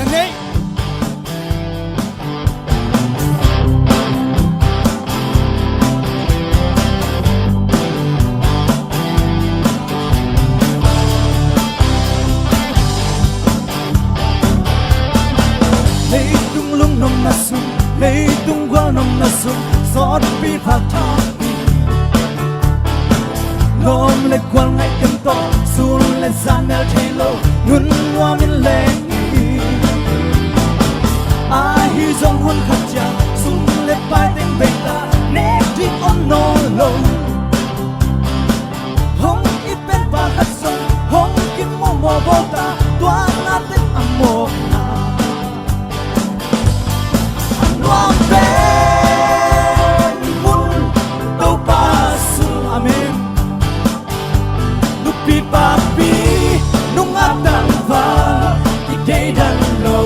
này lấy tung lung nồng na sum lấy tung qua nồng na sum gió bi phạt thao ngom lấy quan ngay cầm to sun lên san nel thelo ngân hoa min lên ai hi dòng hôn khát cha sun lên bay tiếng bê ta nét đi on no lo hong ít bên ba khát sông hong kim mò mò bò ta toa na tên amor Noam ben mun tau pasu amen Nupi papi nung atang va ide dan lo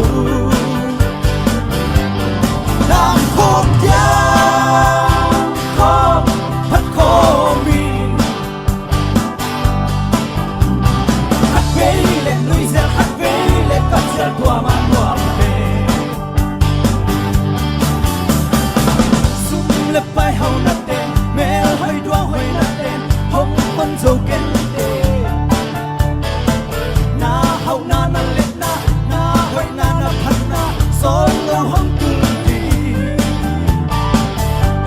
Nam khom ya khom phat khomi Hat ve le nuôi zel hat ve le kap zel tua man noam le pai hau na ten mel hoi dua hoi na ten hong con dâu ken te na hau na na le na hoi na phat na so lo hong tu ti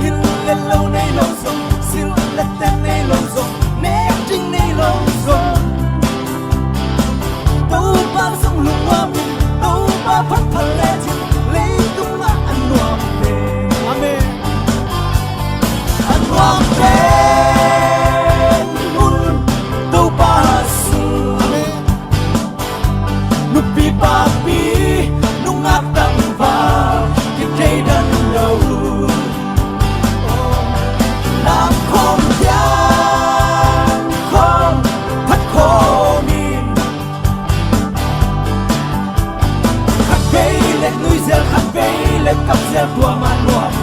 hin le lo nei lo song sil le ten nei lo song ne ting nei lo song tau ba song lu wa min tau ba phat phat le tin le tung ma an nuam te amen Noam ben mun tau pasu Nupi papi nung atang va Kitay dan lo Nam khom yan khom phat khomin Khát vây le nuôi zel khát vây le kap zel tua ma noam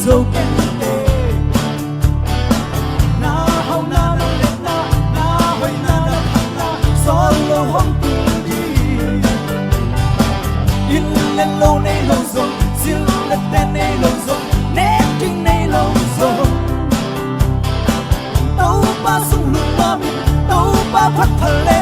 dâu ken te na hau na na le na hoi na phat na so lo hong tu di in le lo nei lo zo sil le ten nei lo zo ne ting nei lo zo tau ba sung lu ma mi tau ba phat phat le